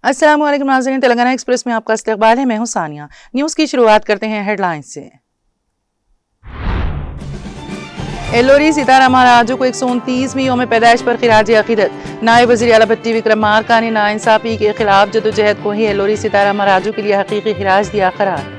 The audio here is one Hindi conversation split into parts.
अस्सलाम वालेकुम नाज़रीन, तेलंगाना एक्सप्रेस में आपका इस्तकबाल है। मैं हूं सानिया। न्यूज़ की शुरुआत करते हैं हेडलाइंस से। एल्लोरी सीताराम राजू को 129वीं यौम पैदाइश पर खिराज अकीदत। नायब वज़ीर आला भट्टी विक्रमार्का ने नाइंसाफ़ी के खिलाफ जदोजहद को ही एल्लोरी सीताराम राजू के लिए हकीकी खिराज दिया करार।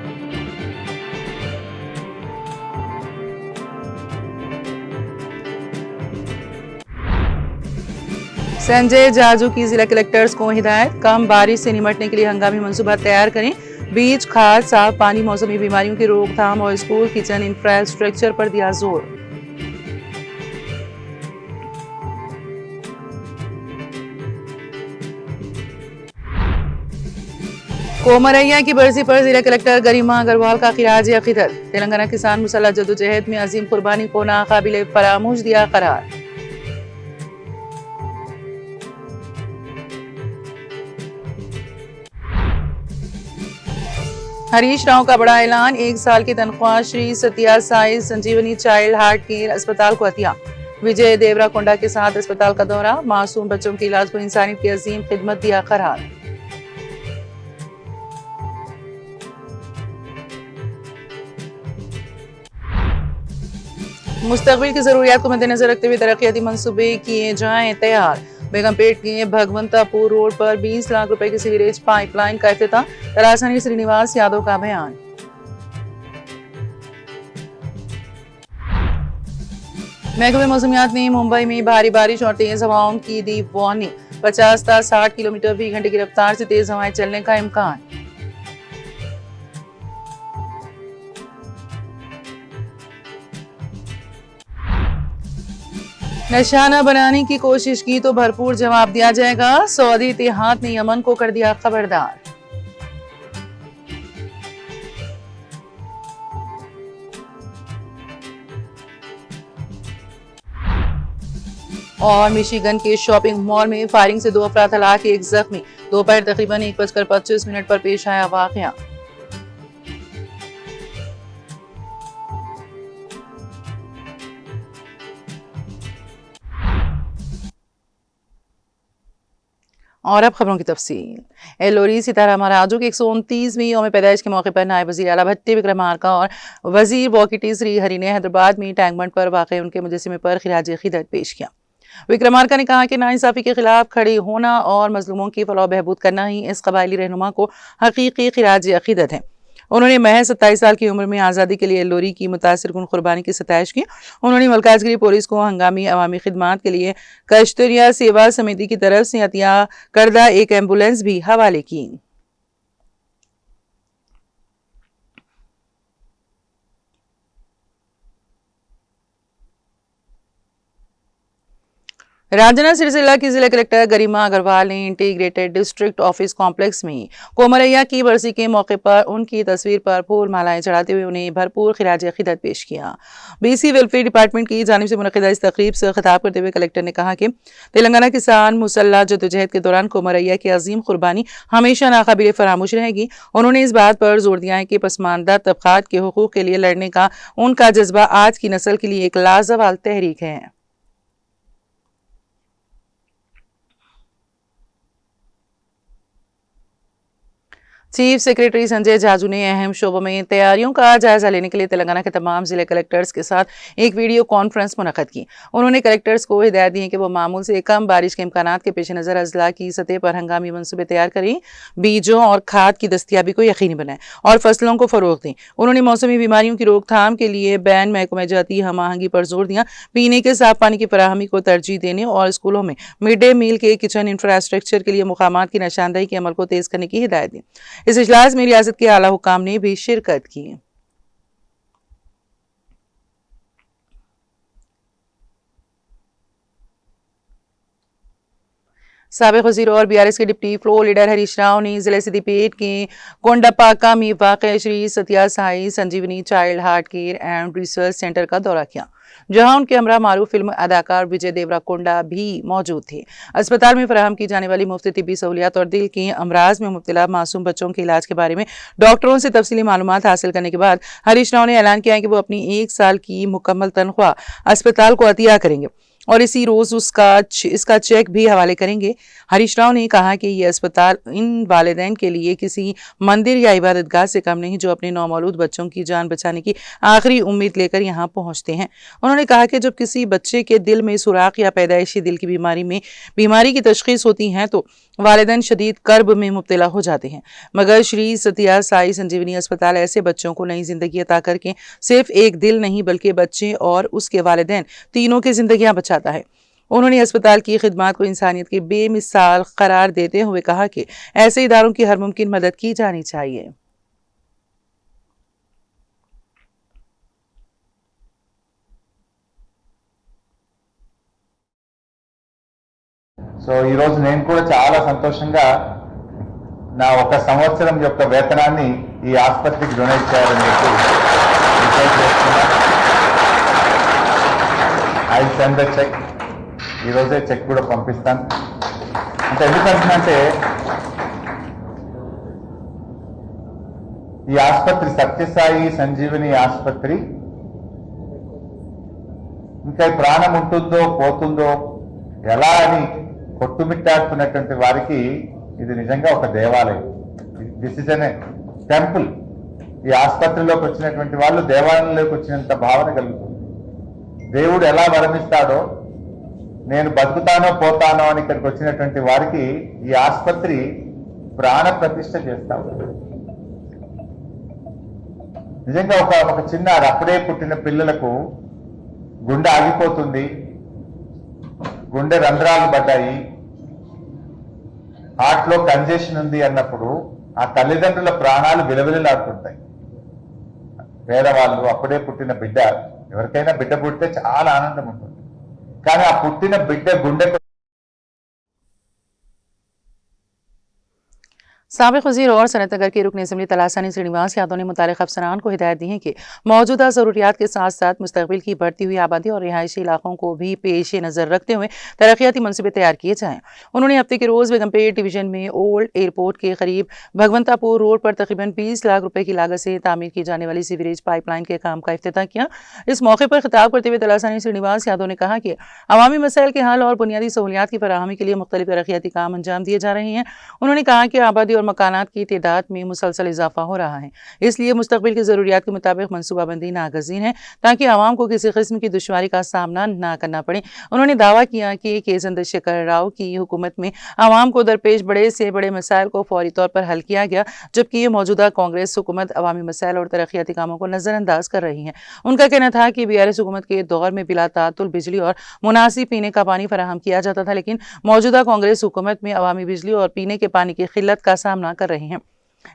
संजय जाजू की जिला कलेक्टर्स को हिदायत, कम बारिश से निपटने के लिए हंगामी मंसूबा तैयार करें। बीज, खाद, साफ पानी, मौसमी बीमारियों की रोकथाम और स्कूल किचन इंफ्रास्ट्रक्चर पर दिया जोर। कोमरैया की बरसी पर जिला कलेक्टर गरिमा अग्रवाल का खिराज अकीदत। तेलंगाना किसान मुसल्लह जदोजहद में अजीम कुर्बानी को नाकाबिले फरामोश दिया करार। हरीश राव का बड़ा ऐलान, 1 साल की तनख्वाह Shri Sathya Sai Sanjeevani child heart care अस्पताल को अतिया। विजय देवराकोंडा के साथ अस्पताल का दौरा, मासूम बच्चों के इलाज को इंसानियत की अजीम खिदमत दिया करार। मुस्तकबिल की जरूरियात को मद्देनजर रखते हुए तरक्याती मंसूबे किए जाएं तैयार। बेगमपेट के भगवंतापुर रोड पर 20 लाख रुपए की सीवरेज पाइपलाइन का इफ्तिताह। तरासनी श्रीनिवास यादव का बयान। महकमे मौसमियात ने मुंबई में भारी बारिश और तेज हवाओं की दी वार्निंग। 50 से 60 किलोमीटर फी घंटे की रफ्तार से तेज हवाएं चलने का इम्कान। निशाना बनाने की कोशिश की तो भरपूर जवाब दिया जाएगा। सऊदी इत्तेहाद ने यमन को कर दिया खबरदार। और मिशिगन के शॉपिंग मॉल में फायरिंग से 2 अफराद हलाक, 1 जख्मी। दोपहर तकरीबन 1:25 पर पेश आया वाकया। और अब खबरों की तफसील। एल्लोरी सीताराम राजू के 129वीं यौम पैदाइश के मौके पर नायब वज़ीर आला भट्टी विक्रमार्का और वज़ीर वॉकिटी श्री हरि ने हैदराबाद में टैंक बंड पर वाक़ उनके मुजस्समे पर खिराज अक़ीदत पेश किया। विक्रमार्का ने कहा कि नाइंसाफ़ी के खिलाफ खड़े होना और मजलूमों की फलाह बहबूद करना ही इस कबायली रहनुमा को हकीकी खिराज अक़ीदत है। उन्होंने महज 27 साल की उम्र में आज़ादी के लिए एल्लोरी की मुतासिरकुन कुर्बानी की सताइश की। उन्होंने मलकाजगिरी पुलिस को हंगामी अवामी खिदमात के लिए कश्तरिया सेवा समिति की तरफ से अतिया करदा एक एम्बुलेंस भी हवाले की। राजना सिरसिला की जिला कलेक्टर गरिमा अग्रवाल ने इंटीग्रेटेड डिस्ट्रिक्ट ऑफिस कॉम्प्लेक्स में कोमरैया की बरसी के मौके पर उनकी तस्वीर पर फूल मालाएं चढ़ाते हुए उन्हें भरपूर खिराज अक़ीदत पेश किया। बीसी वेलफेयर डिपार्टमेंट की जानिब से मुनक़िदा इस तकरीब से खिताब करते हुए कलेक्टर ने कहा कि तेलंगाना किसान मुसल्लह जदोजहद के दौरान कोमरैया की अजीम कुर्बानी हमेशा नाकाबिले फरामोश रहेगी। उन्होंने इस बात पर जोर दिया है कि पसमानदा तबकात के हुकूक के लिए लड़ने का उनका जज्बा आज की नस्ल के लिए एक लाजवाल तहरीक है। चीफ सेक्रेटरी संजय जाजू ने अहम शोबों में तैयारियों का जायजा लेने के लिए तेलंगाना के तमाम जिले कलेक्टर्स के साथ एक वीडियो कॉन्फ्रेंस मुनक़्क़द की। उन्होंने कलेक्टर्स को हिदायत दी कि वो मामूल से कम बारिश के इम्कानात के पेश नज़र अजला की सतह पर हंगामी मंसूबे तैयार करें, बीजों और खाद की दस्तियाबी को यकीनी बनाएं और फसलों को फ़रोग़ दें। उन्होंने मौसमी बीमारियों की रोकथाम के लिए बैन महकमे जाती हमआहंगी पर जोर दिया। पीने के साफ पानी की फराहमी को तरजीह देने और स्कूलों में मिड डे मील के किचन इंफ्रास्ट्रक्चर के लिए मुकामात की निशानदही के अमल को तेज़ करने की हिदायत दी। इस इजलास में रियासत के आला हुकाम ने भी शिरकत की। साबिक वज़ीर और बीआरएस के deputy floor leader Harish Rao ने जिले सिद्दीपेट के कोंडापाका में वाक़ Shri Sathya Sai Sanjeevani child heart care and research centre का दौरा किया, जहां उनके हमरा मारूफ फिल्म अदाकार विजय देवराकोंडा भी मौजूद थे। अस्पताल में फराहम की जाने वाली मुफ्त तिब्बी सहूलियात और दिल के अमराज में मुब्तला मासूम बच्चों के इलाज के बारे में डॉक्टरों से तफसीली मालूमात हासिल करने के बाद हरीश राव ने ऐलान किया कि वो अपनी 1 साल की मुकम्मल तनख्वाह अस्पताल को अतिया करेंगे और इसी रोज इसका चेक भी हवाले करेंगे। हरीश राव ने कहा कि ये अस्पताल इन वालिदैन के लिए किसी मंदिर या इबादतगाह से कम नहीं, जो अपने नौमौलूद बच्चों की जान बचाने की आखिरी उम्मीद लेकर यहाँ पहुँचते हैं। उन्होंने कहा कि जब किसी बच्चे के दिल में सुराख या पैदाइशी दिल की बीमारी की तशखीस होती है तो वालिदैन शदीद कर्ब में मुब्तला हो जाते हैं, मगर श्री सत्या साई संजीवनी अस्पताल ऐसे बच्चों को नई जिंदगी अता करके सिर्फ एक दिल नहीं बल्कि बच्चे और उसके वालिदैन तीनों की जिंदगियां बचाता है। उन्होंने अस्पताल की खिदमात को इंसानियत की बेमिसाल करार देते हुए कहा कि ऐसे इदारों की हर मुमकिन मदद की जानी चाहिए। సో ఈ రోజు నేను కూడా చాలా సంతోషంగా నా 1 సంవత్సరం యొక్క వేతనాన్ని ఈ ఆసుపత్రికి డొనేట్ చేయాలని చెప్పి డిసైడ్ చేసుకున్నా. I send the cheque. ఈరోజే చెక్ కూడా పంపిస్తాను. అంటే ఎందుకంటే ఈ ఆసుపత్రి సత్యసాయి సంజీవని ఆసుపత్రి ఇంకా ప్రాణం ఉంటుందో పోతుందో ఎలా అని కొట్టుమిట్టాడుతున్నటువంటి వారికి ఇది నిజంగా ఒక దేవాలయం. This is an temple. ఈ ఆసుపత్రిలోకి వచ్చినటువంటి వాళ్ళు దేవాలయంలోకి వచ్చినంత భావన కలుగుతుంది. దేవుడు ఎలా వరమిస్తాడో, నేను బతుకుతానో పోతానో అని ఇక్కడికి వచ్చినటువంటి వారికి ఈ ఆసుపత్రి ప్రాణ ప్రతిష్ఠ చేస్తా ఉంది. నిజంగా ఒక చిన్న అప్పుడే పుట్టిన పిల్లలకు గుండె ఆగిపోతుంది, గుండె రంధ్రాలు పడ్డాయి, హార్ట్లో కంజెషన్ ఉంది అన్నప్పుడు ఆ తల్లిదండ్రుల ప్రాణాలు విలవిలలాడుతుంటాయి. పేదవాళ్ళు, అప్పుడే పుట్టిన బిడ్డ, ఎవరికైనా బిడ్డ పుడితే చాలా ఆనందం ఉంటుంది, కానీ ఆ పుట్టిన బిడ్డ గుండె साबिक वज़ीर और सनतनगर के रुकन असम्बली तलासानी श्रीनिवास यादव ने मुतालिक अफसरान को हिदायत दी है कि मौजूदा ज़रूरियात के साथ साथ मुस्तक़बिल की बढ़ती हुई आबादी और रिहायशी इलाकों को भी पेश नज़र रखते हुए तरक्याती मनसूबे तैयार किए जाएँ। उन्होंने हफ्ते के रोज़ बेगमपेट डिवीज़न में ओल्ड एयरपोर्ट के करीब भगवंतापुर रोड पर तकरीबन 20 लाख रुपए की लागत से तामीर की जाने वाली सीवरेज पाइपलाइन के काम का इफ्तिताह किया। इस मौके पर खिताब करते हुए तलासानी श्रीनिवास यादव ने कहा कि अवामी मसाइल के हल और बुनियादी सहूलियात की फराहमी के लिए मुख्तलिफ तरक्याती काम अंजाम दिए जा रहे हैं। उन्होंने कहा कि आबादी और मकानात की तादाद में मुसलसल इजाफा हो रहा है, इसलिए मुस्तकबिल की ज़रूरियात के मुताबिक मनसूबाबंदी नागज़ीर है ताकि आवाम को किसी किस्म की दुश्वारी का सामना ना करना पड़े। उन्होंने दावा किया कि चंद्रशेखर राव की हुकूमत में आवाम को दरपेश बड़े से बड़े मसाइल को फौरी तौर पर हल किया गया, जबकि ये मौजूदा कांग्रेस हुकूमत अवामी मसाइल और तरक्याती कामों को नज़रअंदाज कर रही है। उनका कहना था कि बीआरएस हुकूमत के दौर में बिला तातुल बिजली और मुनासिब पीने का पानी फराहम किया जाता था, लेकिन मौजूदा कांग्रेस हुकूमत में अवामी बिजली और पीने के पानी की किल्लत का सामना कर रहे हैं।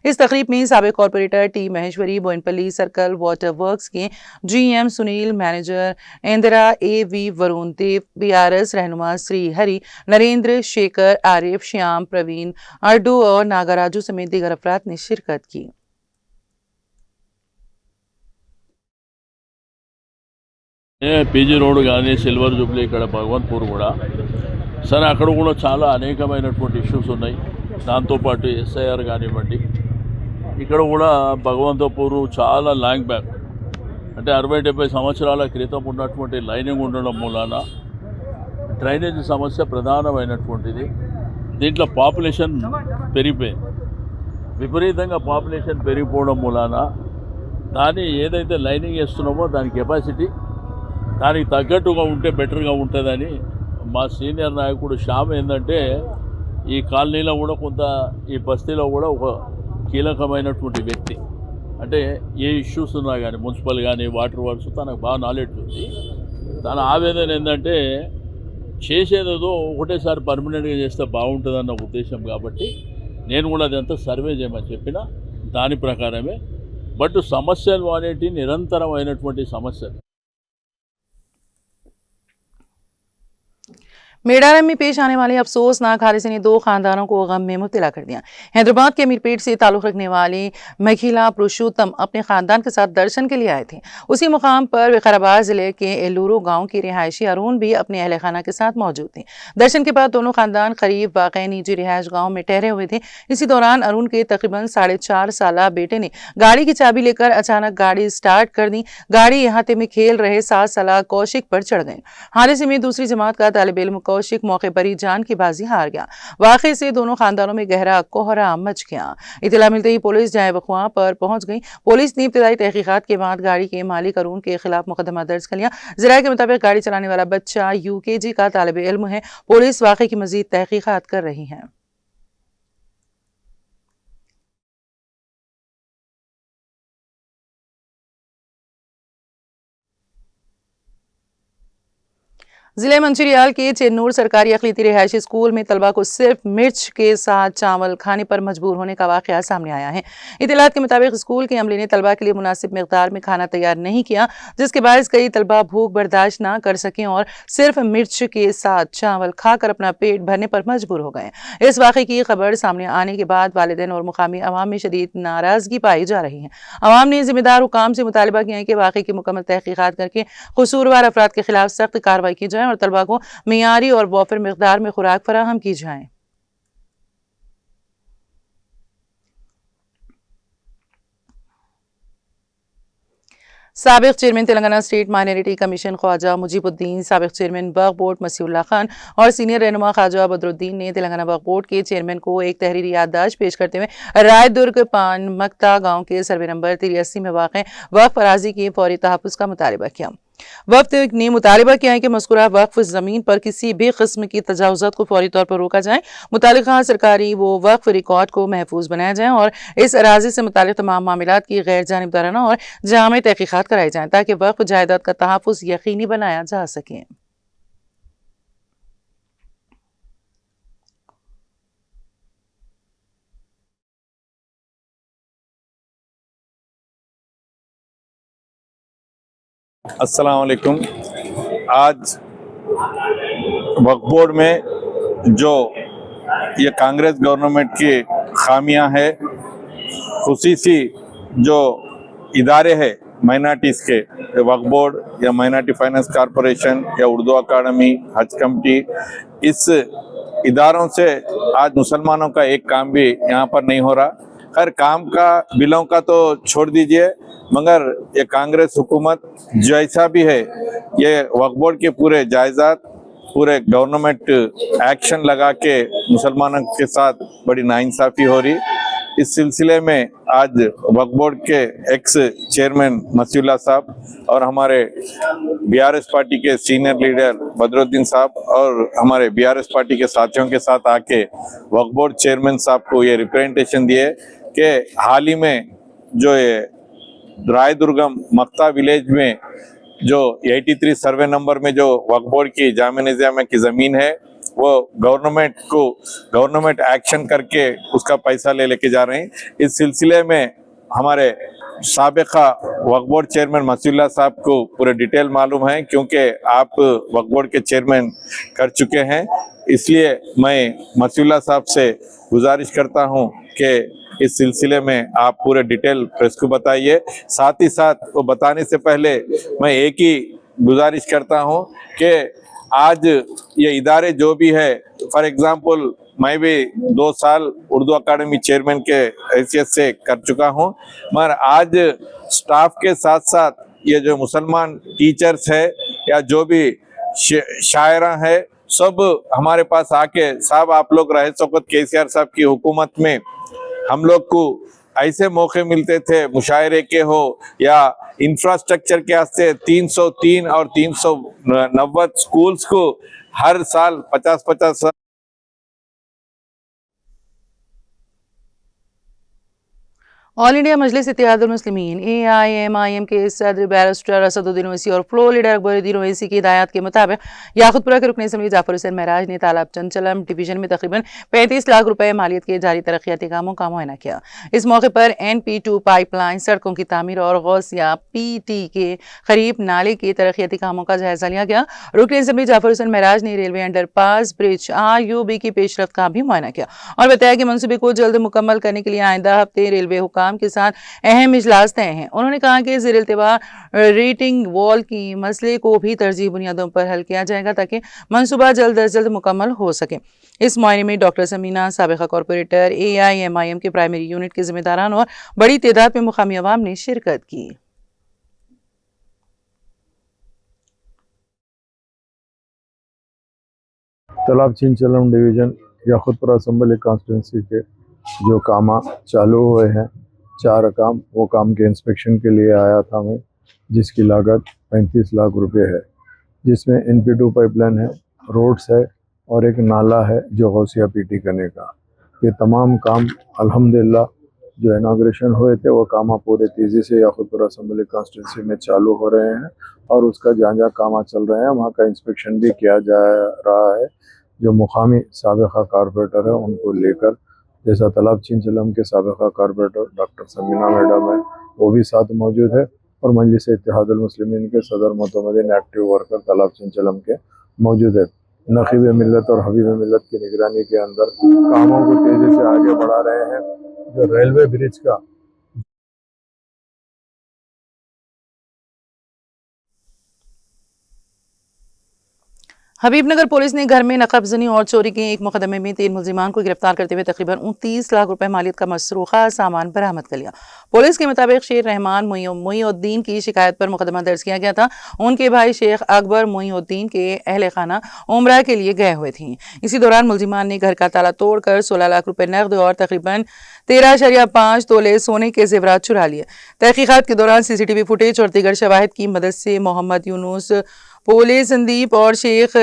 इस तकरीब में साबिक corporator T Maheshwari, Boinpally circle water works के GM Sunil, manager Indira, AV Varun Dev, BRS रहनुमा श्री हरि, नरेंद्र, शेखर, आरिफ, श्याम, प्रवीण, अर्डू और नागराजू समेत दीगर अफराद ने शिरकत की। పీజీ రోడ్ కానీ సిల్వర్ జూబ్లీ ఇక్కడ భగవంతపూర్ కూడా సరే అక్కడ కూడా చాలా అనేకమైనటువంటి ఇష్యూస్ ఉన్నాయి. దాంతోపాటు ఎస్ఐఆర్ కానివ్వండి, ఇక్కడ కూడా భగవంతపూర్ చాలా లాంగ్ బ్యాక్ అంటే 60-70 సంవత్సరాల క్రితం ఉన్నటువంటి లైనింగ్ ఉండడం మూలాన డ్రైనేజ్ సమస్య ప్రధానమైనటువంటిది. దీంట్లో పాపులేషన్ పెరిగిపోయింది, విపరీతంగా పాపులేషన్ పెరిగిపోవడం మూలాన దాన్ని ఏదైతే లైనింగ్ వేస్తున్నామో దాని కెపాసిటీ దానికి తగ్గట్టుగా ఉంటే బెటర్గా ఉంటుందని మా సీనియర్ నాయకుడు శ్యామ్ ఏంటంటే ఈ కాలనీలో కూడా కొంత ఈ బస్తీలో కూడా ఒక కీలకమైనటువంటి వ్యక్తి. అంటే ఏ ఇష్యూస్ ఉన్నా కానీ మున్సిపల్ కానీ వాటర్ వర్క్స్ తనకు బాగా నాలెడ్జ్ ఉంది. తన ఆవేదన ఏంటంటే చేసేదేదో ఒకటేసారి పర్మనెంట్గా చేస్తే బాగుంటుందన్న ఉద్దేశం కాబట్టి నేను కూడా అదంతా సర్వే చేయమని చెప్పిన దాని ప్రకారమే. బట్ సమస్యలు అనేటివి నిరంతరమైనటువంటి సమస్యలు. मेडारम में पेश आने वाले अफसोसनाक हादसे ने 2 खानदानों को गम में मुब्तला कर दिया। हैदराबाद के अमीरपेट से ताल्लुक रखने वाले महिला पुरुषोत्तम अपने खानदान के साथ दर्शन के लिए आए थे। उसी मुकाम पर विकाराबाद जिले के एलूरू गांव के रिहायशी अरुण भी अपने अहल खाना के साथ मौजूद थे। दर्शन के बाद दोनों खानदान करीब वाक़ई निजी रिहायश गाँव में ठहरे हुए थे। इसी दौरान अरुण के तकरीबन 4.5 साल बेटे ने गाड़ी की चाबी लेकर अचानक गाड़ी स्टार्ट कर दी। गाड़ी अहाते में खेल रहे 7 साल कौशिक पर चढ़ गई। हादसे में दूसरी जमात का तालिब इल्म कौशिक मौके पर ही जान की बाजी हार गया। वाक़े से दोनों खानदानों में गहरा कोहरा मच गया। इत्तला मिलते ही पुलिस जाए वक़्वा पर पहुंच गई। पुलिस ने इब्तदाई तहकीकात के बाद गाड़ी के मालिक अरुण के खिलाफ मुकदमा दर्ज कर लिया। ज़राए के मुताबिक गाड़ी चलाने वाला बच्चा UKG का तालिब इल्म है। पुलिस वाक़े की मज़ीद तहकीकात कर रही है। जिले मंचिरियाल के चेन्नूर सरकारी अक़लीती रिहायशी स्कूल में तलबा को सिर्फ मिर्च के साथ चावल खाने पर मजबूर होने का वाक़या सामने आया है। इत्तलात के मुताबिक स्कूल के अमले ने तलबा के लिए मुनासिब मिक़दार में खाना तैयार नहीं किया, जिसके बायस कई तलबा भूख बर्दाश्त ना कर सकें और सिर्फ मिर्च के साथ चावल खाकर अपना पेट भरने पर मजबूर हो गए। इस वाक़े की खबर सामने आने के बाद वालिदैन और मुकामी अवाम में शदीद नाराज़गी पाई जा रही है। अवाम ने ज़िम्मेदार हुकाम से मुतालबा किया है कि वाक़े की मुकम्मल तहकीकात करके कसूरवार अफराद के खिलाफ सख्त कार्रवाई की जाए और तलबा को मियारी और वाफिर मिक़दार में खुराक फराहम की जाए। साबिक़ chairman Telangana state minority commission Khwaja Mujeebuddin, साबिक़ चेयरमैन वक्फ बोर्ड मसीउल्लाह खान और सीनियर रहनुमा ख्वाजा बदरुद्दीन ने तेलंगाना वक्फ बोर्ड के चेयरमैन को एक तहरीरी याददाश्त पेश करते हुए रायदुर्ग पान मक्ता गाँव के सर्वे नंबर 83 में वाक़ वक्फ अराज़ी के फौरी तहफ़्फ़ुज़ का मुतालबा किया। वक्फ ने मुतालबा किया है कि मज़कूरा वक्फ ज़मीन पर किसी भी किस्म की तजावुज़ात को फौरी तौर पर रोका जाए, मुतालिका सरकारी वो वक्फ रिकॉर्ड को महफूज बनाया जाए और इस अराज़ी से मुतालिक तमाम मामलात की गैर जानिबदाराना और जामे तहक़ीक़ात कराई जाएँ ताकि वक्फ जायदाद का तहफ़्फ़ुज़ यकीनी बनाया जा सके। अस्सलाम वालेकुम। आज वक्फ बोर्ड में जो ये कांग्रेस गवर्नमेंट की खामियां है, खुसूसी जो इदारे हैं माइनॉरिटीज़ के, वक्फ बोर्ड या माइनॉरिटी फाइनेंस कॉरपोरेशन या उर्दू अकादमी, हज कमेटी, इस इदारों से आज मुसलमानों का एक काम भी यहाँ पर नहीं हो रहा। खैर, काम का बिलों का तो छोड़ दीजिए, मगर ये कांग्रेस हुकूमत जैसा भी है, ये वक्फ बोर्ड के पूरे जायदाद, पूरे गवर्नमेंट एक्शन लगा के मुसलमानों के साथ बड़ी नाइंसाफ़ी हो रही। इस सिलसिले में आज वक्फ बोर्ड के एक्स चेयरमैन मसीउल्लाह साहब और हमारे BRS पार्टी के सीनियर लीडर बदरुद्दीन साहब और हमारे BRS पार्टी के साथियों के साथ आके वक्फ बोर्ड चेयरमैन साहब को ये रिप्रेजेंटेशन दिए कि हाल ही में जो ये रायदुर्गम मक्ता विलेज में जो 83 सर्वे नंबर में जो वक्फ बोर्ड की जामे निज़ामा की ज़मीन है, वो गवर्नमेंट एक्शन करके उसका पैसा लेके जा रहे हैं। इस सिलसिले में हमारे साबिक़ा वक्फ बोर्ड चेयरमैन मसीउल्लाह साहब को पूरे डिटेल मालूम है, क्योंकि आप वक्फ बोर्ड के चेयरमैन कर चुके हैं। इसलिए मैं मसीउल्लाह साहब से गुजारिश करता हूं कि इस सिलसिले में आप पूरे डिटेल प्रेस को बताइए। साथ ही साथ वो बताने से पहले मैं एक ही गुजारिश करता हूं कि आज ये इदारे जो भी है, फॉर एग्जांपल मैं भी 2 साल उर्दू अकादमी चेयरमैन के हैसियत से कर चुका हूं, मगर आज स्टाफ के साथ साथ ये जो मुसलमान टीचर्स है या जो भी शायरा है, सब हमारे पास आके, साहब आप लोग रहे सौकत KCR साहब की हुकूमत में हम लोग को ऐसे मौके मिलते थे मुशायरे के हो या इंफ्रास्ट्रक्चर के वास्ते 303 और 390 स्कूल्स को हर साल 50-50 ऑल इंडिया मजलिस इत्तेहादुल मुस्लिमीन AIMIM के सदर बैरिस्टर असदुद्दीन ओवैसी और फ्लोर लीडर अकबरुद्दीन ओवैसी की हिदायत के मुताबिक याकूतपुरा के रुकन असम्बली जाफर हुसैन महराज ने तालाब चंचलम डिवीजन में तकरीबन 35 लाख रुपए मालियत के जारी तरक्याती कामों का मुआयना किया। इस मौके पर NP2 पाइपलाइन, सड़कों की तामीर और गौसिया PT के करीब नाले के तरक्याती कामों का जायजा लिया गया। रुकन असम्बली जाफर हुसैन महराज ने रेलवे अंडरपास, ब्रिज, RUB की पेशरफ्त का भी मुआयना किया और बताया कि मंसूबे को जल्द मुकम्मल करने के लिए आइंदा हफ्ते रेलवे हुकाम के साथ अहम इजलास तय हैं। उन्होंने कहा कि ज़ेर इल्तिवा रेटिंग वॉल की मसले को भी तरजीह बुनियादों पर हल किया जाएगा ताकि मंसूबा जल्द अज जल्द मुकम्मल हो सके। इस मुआयने में डॉक्टर समीना, साबिका कॉरपोरेटर, AIMIM के प्राइमरी यूनिट के जिम्मेदारान और बड़ी तादाद में मुकामी अवाम ने शिरकत की। तालाब चंचलम डिवीजन याकूतपुरा असम्बली कॉन्स्टिट्यूंसी के जो काम चालू हुए हैं, 4 काम, वो काम के इंस्पेक्शन के लिए आया था मैं, जिसकी लागत 35 लाख रुपए है, जिसमें NP2 पाइपलाइन है, रोड्स है और एक नाला है जो गौसिया PT करने का। ये तमाम काम अल्हम्दुलिल्लाह जो इनाग्रेशन हुए थे वो काम पूरे तेज़ी से याकूतपुरा असम्बली कॉन्स्टिट्यूंसी में चालू हो रहे हैं और उसका जहाँ काम चल रहे हैं वहाँ का इंस्पेक्शन भी किया जा रहा है। जो मुकामी साबिका कॉरपोरेटर है उनको लेकर, जैसा तालाब चंचलम के साबिका कॉरपोरेटर डॉक्टर समीना मैडम है वो भी साथ मौजूद है और मजलिस इत्तेहादुल मुस्लिमीन के सदर मोतमदीन एक्टिव वर्कर तालाब चंचलम के मौजूद है। नकीब मिल्लत और हबीब मिल्लत की निगरानी के अंदर कामों को तेजी से आगे बढ़ा रहे हैं। जो रेलवे ब्रिज का हबीबनगर पुलिस ने घर में नकबजनी और चोरी के एक मुकदमे में 3 मुलजिमान को गिरफ्तार करते हुए तकरीबन 29 लाख रुपए मालियत का मसरूखा सामान बरामद कर लिया। पुलिस के मुताबिक शेख रहमान मोइनुद्दीन की शिकायत पर मुकदमा दर्ज किया गया था। उनके भाई शेख अकबर मोइनुद्दीन के अहल खाना उम्रा के लिए गए हुए थे। इसी दौरान मुलजिमान ने घर का ताला तोड़कर 16 लाख रुपए नकद और तकरीबन 13.5 तोले सोने के जेवरात चुरा लिए। तहकीकात के दौरान CCTV फुटेज और दीगर शवाहिद की मदद से मोहम्मद यूनुस, पोले संदीप और शेख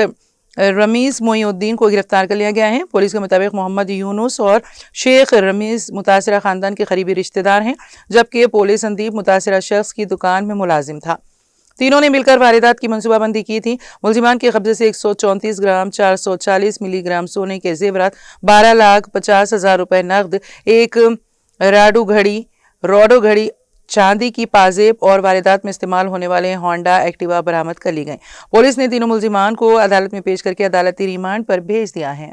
रमीज मोइनुद्दीन को गिरफ्तार कर लिया गया है। पुलिस के मुताबिक मोहम्मद यूनुस और शेख रमीज मुतासिरा खानदान के करीबी रिश्तेदार हैं, जबकि पोले संदीप मुतासिरा शख्स की दुकान में मुलाजिम था। तीनों ने मिलकर वारदात की मनसूबाबंदी की थी। मुलजिमान के कब्जे से 134 ग्राम 440 मिलीग्राम सोने के जेवरात, 12,50,000 रुपए नकद, एक रोडो घड़ी, चांदी की पाजेब और वारदात में इस्तेमाल होने वाले होंडा एक्टिवा बरामद कर ली गई। पुलिस ने तीनों मुलजिमान को अदालत में पेश करके अदालती रिमांड पर भेज दिया है।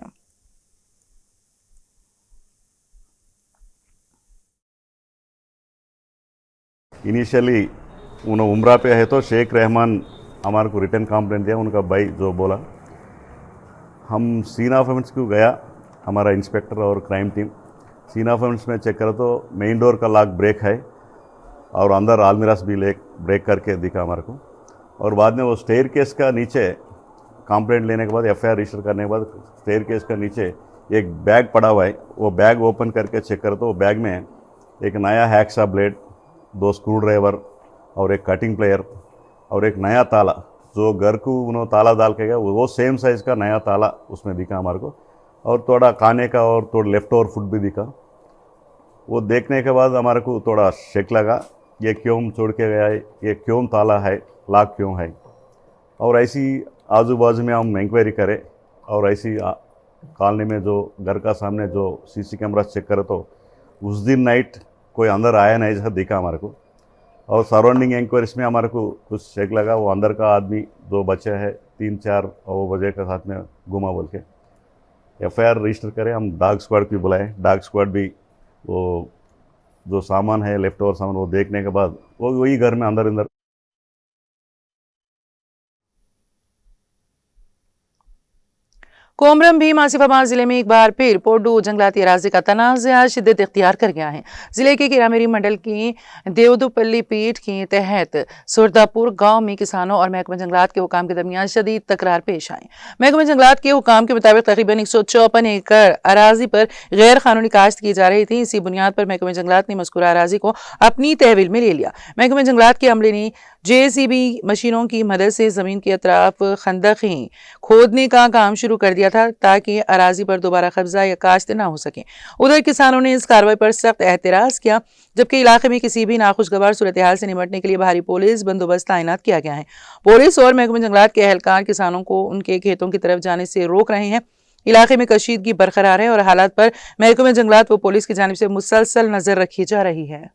इनिशियली उन उम्रा पे है तो शेख रहमान हमारे को रिटर्न कंप्लेंट दिया, उनका भाई जो बोला। हम सीन ऑफ इवेंट्स को गया, हमारा इंस्पेक्टर और crime team scene of events में चेक करा तो मेन डोर का लॉक ब्रेक है और अंदर आलमीरास भी ब्रेक करके दिखा हमारे को। और बाद में वो स्टेयर केस का नीचे कंप्लेंट लेने के बाद FIR रजिस्टर करने के बाद स्टेयर केस का नीचे एक बैग पड़ा हुआ है। वो बैग ओपन करके चेक करो तो वो बैग में एक नया हैक्सा ब्लेड, 2 स्क्रू ड्राइवर और एक कटिंग प्लेयर और एक नया ताला, जो घर को उन्होंने ताला डाल के गया वो सेम साइज़ का नया ताला उसमें दिखा हमारे को। और थोड़ा खाने का और थोड़ा लेफ्ट ओवर फूड भी दिखा। वो देखने के बाद हमारे को थोड़ा शक लगा, ये क्यों छोड़ के गया है, ये क्यों ताला है, लॉक क्यों है। और ऐसी आजू बाजू में हम इंक्वायरी करें और ऐसी कॉलोनी में जो घर का सामने जो CC कैमरा चेक करे तो उस दिन नाइट कोई अंदर आया नहीं जैसा दिखा हमारे को। और सराउंडिंग इंक्वायरीज में हमारे को कुछ शक लगा, वो अंदर का आदमी जो बचे है 3-4 बजे के साथ में घुमा बोल के FIR रजिस्टर करें। हम डॉग स्क्वाड भी बुलाए, डॉग स्क्वाड भी वो जो सामान है लेफ्ट ओवर सामान वो देखने के बाद वो वही घर में अंदर कोमरम भीम आसिफाबाद जिले में एक बार फिर पोडू जंगलाती अराजी का तनाज़ा शिद्दत इख्तियार कर गया है। जिले के किरामेरी मंडल की देवदुपल्ली पीठ के तहत सुरदापुर गांव में किसानों और महकमा जंगलात के हुकाम के दरमियान शदीद तकरार पेश आई। महकमा जंगलात के हुकाम के मुताबिक तकरीबन 154 एकड़ अराजी पर गैर कानूनी काश्त की जा रही थी। इसी बुनियाद पर महकमा जंगलात ने मज़कूरा अराजी को अपनी तहवील में ले लिया। महकमा जंगलात के अमले ने JCB मशीनों की मदद से जमीन के अतराफ खंदकें खोदने का काम शुरू कर दिया। दिया था ताकि अराजी पर दोबारा कब्जा या काश्त न हो सके। उधर किसानों ने इस कार्रवाई पर सख्त एहतराज किया, जबकि इलाके में किसी भी नाखुशगवार सूरत हाल से निपटने के लिए भारी पुलिस बंदोबस्त तैनात किया गया है। पुलिस और महकमे जंगलात के एहलकार किसानों को उनके खेतों की तरफ जाने से रोक रहे हैं। इलाके में कशीदगी बरकरार है और हालात पर महकमे जंगलात व पुलिस की जानिब से मुसलसल नजर रखी जा रही है।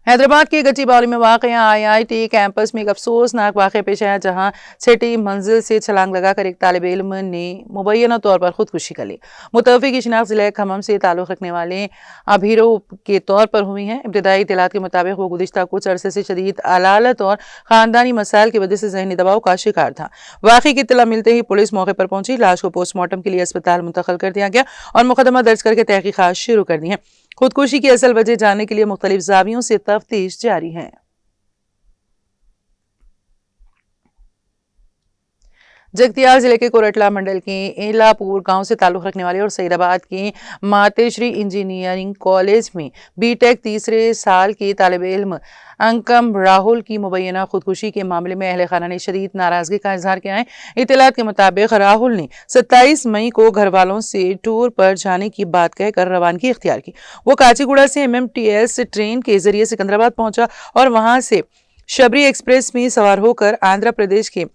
हैदराबाद के गच्चीबौली में वाक़ IIT कैंपस में एक अफसोसनाक वाक़या पेश आया, जहां 6ठी मंजिल से छलांग लगाकर एक तालिब इल्म ने मुबैना तौर पर खुदकुशी कर ली। मुतवफ़्फ़ी की शिनाख्त ज़िला खम्मम से ताल्लुक़ रखने वाले अभीरो के तौर पर हुई है। इब्तिदाई इत्तलात के मुताबिक वो गुज़िश्ता कुछ अरसे से शदीद अलालत और ख़ानदानी मसाइल की वजह से ज़हनी दबाव का शिकार था। वाक़े की इत्तला मिलते ही पुलिस मौके पर पहुंची, लाश को पोस्टमार्टम के लिए अस्पताल मुंतक़िल कर दिया गया और मुकदमा दर्ज करके तहक़ीक़ात शुरू कर दी है। खुदकुशी की असल वजह जानने के लिए मुख्तलिफ ज़ावियों से तफ्तीश जारी है। जगतियाल जिले के कोरटला मंडल के एलापुर गांव से ताल्लुक़ रखने वाले और सईदाबाद के मातेश्री इंजीनियरिंग कॉलेज में बीटेक तीसरे साल के तालिब इल्म अंकम राहुल की मुबैना खुदकुशी के मामले में अहले खाना ने शदीद नाराजगी का इजहार किया है। इत्तलात के मुताबिक राहुल ने 27 मई को घर वालों से टूर पर जाने की बात कहकर रवानगी इख्तियार की। वो काचीगुड़ा से MMTS ट्रेन के जरिए सिकंदराबाद पहुंचा और वहां से शबरी एक्सप्रेस में सवार होकर आंध्र प्रदेश के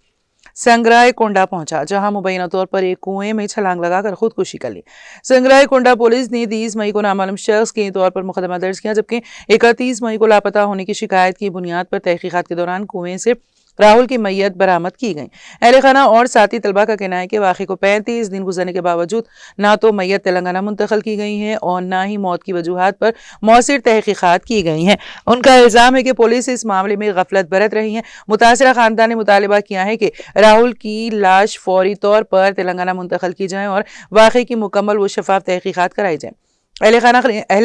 संग्रायकोंडा पहुंचा, जहां मुबैना तौर पर एक कुएं में छलांग लगाकर खुदकुशी कर ली। संग्रायकोंडा पुलिस ने 30 मई को नामालूम शख्स के तौर पर मुकदमा दर्ज किया, जबकि 31 मई को लापता होने की शिकायत की बुनियाद पर तहकीकात के दौरान कुएं से राहुल की मैयत बरामद की गई। अहले खाना और साथी तलबा का कहना है कि वाक़े को 35 दिन गुजरने के बावजूद ना तो मैयत तेलंगाना मुंतकिल की गई है और ना ही मौत की वजूहात पर मौसिर तहकीकात की गई हैं। उनका इल्ज़ाम है कि पुलिस इस मामले में गफलत बरत रही है। मुतासिरा खानदान ने मुतालबा किया है कि राहुल की लाश फौरी तौर पर तेलंगाना मुंतकिल की जाए और वाक़े की मुकम्मल व शफाफ तहकीकात कराई जाए। अहले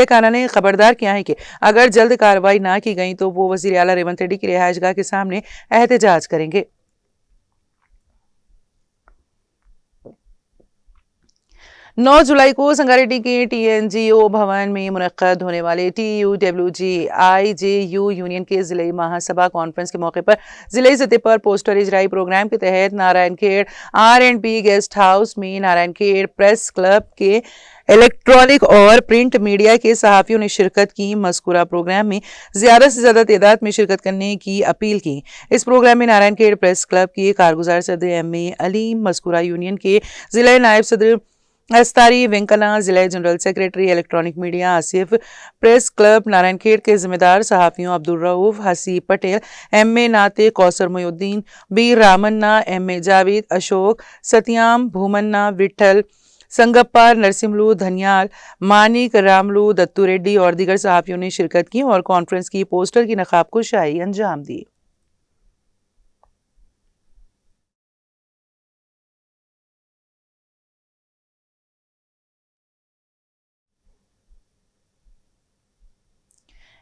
खाना ने खबरदार किया है कि अगर जल्द कार्रवाई ना की गई तो वो वज़ीर आला रेवंत रेड्डी की रिहाइशगाह के सामने एहतजाज करेंगे। 9 जुलाई को संगारेड्डी के TNGO भवन में मुनक्कद होने वाले TUWG-IJU यूनियन के ज़िले महासभा कॉन्फ्रेंस के मौके पर ज़िले सतह पर पोस्टर इजराई प्रोग्राम के तहत नारायणखेड़ R&B गेस्ट हाउस में नारायणखेड़ प्रेस क्लब के इलेक्ट्रॉनिक और प्रिंट मीडिया के सहाफ़ियों ने शिरकत की। मज़कूरा प्रोग्राम में ज़्यादा से ज़्यादा तादाद में शिरकत करने की अपील की। इस प्रोग्राम में नारायणखेड़ प्रेस क्लब के कारगुजार सदर MA अलीम, मज़कूरा यूनियन के ज़िला नायब सदर अस्तारी वेंकना, जिला general secretary electronic media Asif, press club Narayankhed के जिम्मेदार सहाफ़ियों अब्दुल रऊफ, हसी पटेल, MA नाते, कौसर मोयुद्दीन, B रामन्ना, MA जावेद, अशोक, सत्याम, भूमन्ना, विठल, संगप्पा, नरसिमलू, धनियाल, मानिक, रामलू, दत्तू रेड्डी और दीगर सहाफ़ियों ने शिरकत की और कॉन्फ्रेंस की पोस्टर की नकाब कुशाई अंजाम दी।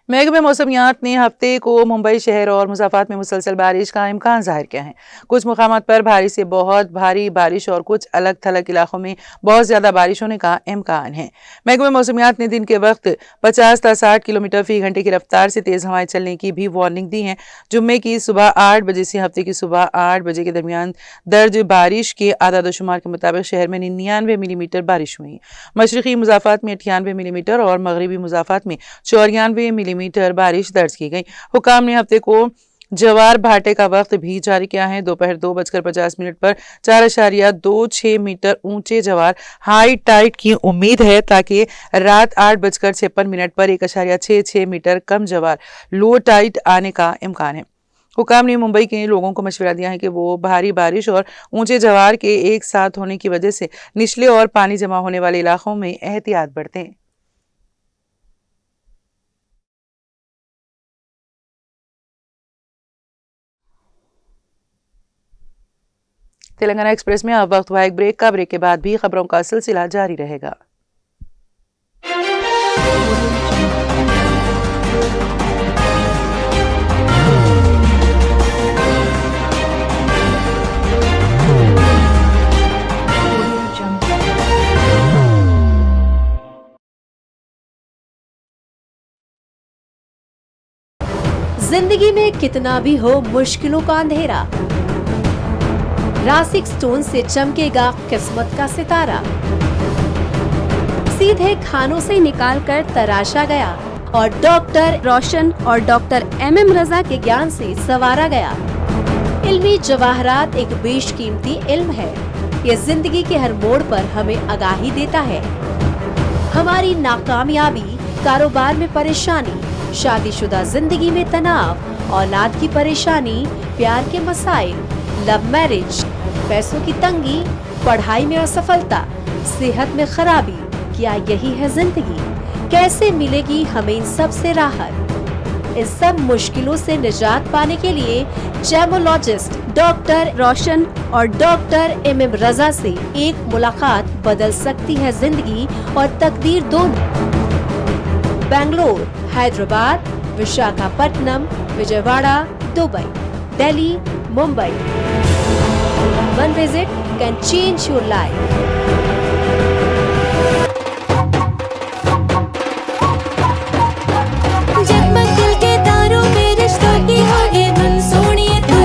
महकमे मौसमियात ने हफ्ते को मुंबई शहर और मुज़ाफ़ात में मुसलसल बारिश का इम्कान ज़ाहिर किया है। कुछ मुकामात पर भारी से बहुत भारी बारिश और कुछ अलग थलग इलाकों में बहुत ज़्यादा बारिश होने का इम्कान है। महकमे मौसमियात ने दिन के वक्त 50 से 60 किलोमीटर फी घंटे की रफ्तार से तेज़ हवाएं चलने की भी वार्निंग दी है। जुम्मे की सुबह 8 बजे से हफ्ते की सुबह 8 बजे के दरमियान दर्ज बारिश के आदाद शुमार के मुताबिक शहर में 99 मिलीमीटर बारिश हुई। मशरक़ी मुज़ाफ़ात में 98 मिलीमीटर और मगरबी मुज़ाफ़ात में 94 मिलीमीटर बारिश दर्ज की गई। हुकाम ने हफ्ते को जवार भाटे का वक्त भी जारी किया है। दोपहर 2:50 पर 4.26 मीटर ऊंचे जवार हाई टाइड की उम्मीद है, ताकि रात 8:56 पर 1.66 मीटर कम जवार लो टाइड आने का इम्कान है। हुकाम ने मुंबई के लोगों को मशवरा दिया है कि वो भारी बारिश और ऊंचे जवार के एक साथ होने की वजह से निचले और पानी जमा होने वाले इलाकों में एहतियात बरतें। तेलंगाना एक्सप्रेस में अब वक्त हुआ एक ब्रेक का। ब्रेक के बाद भी खबरों का सिलसिला जारी रहेगा। जिंदगी में कितना भी हो मुश्किलों का अंधेरा, रासिक स्टोन से चमकेगा किस्मत का सितारा। सीधे खानों से निकालकर तराशा गया और डॉक्टर रोशन और डॉक्टर MM रजा के ज्ञान से संवारा गया। इल्मी जवाहरात एक बेशकीमती इल्म है। ये जिंदगी के हर मोड़ पर हमें आगाही देता है। हमारी नाकामयाबी, कारोबार में परेशानी, शादीशुदा जिंदगी में तनाव, औलाद की परेशानी, प्यार के मसाइल, लव मैरिज, पैसों की तंगी, पढ़ाई में असफलता, सेहत में खराबी, क्या यही है जिंदगी? कैसे मिलेगी हमें इन सब से राहत? इन सब मुश्किलों से निजात पाने के लिए जेमोलॉजिस्ट डॉक्टर रोशन और डॉक्टर MM रजा से एक मुलाकात बदल सकती है जिंदगी और तकदीर दोनों। Bangalore, Hyderabad, Visakhapatnam, Vijayawada, Dubai, Delhi, Mumbai. One visit can change your life. जगमग दिल के तारों में रिश्तों की होगी धुन, सोनिए तू,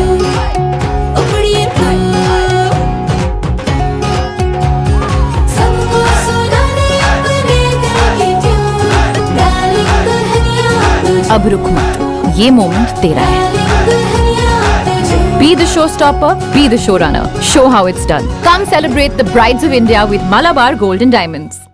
उखड़िए तू, सबको सुनाने अपने दिल की ट्यून, डार्लिंग दुल्हनिया तुझे, अब रुक मत, ये मोमेंट तेरा है। डार्लिंग दुल्हनिया तुझे। Be the showstopper, be the showrunner. Show how it's done. Come celebrate the Brides of India with Malabar Gold and Diamonds.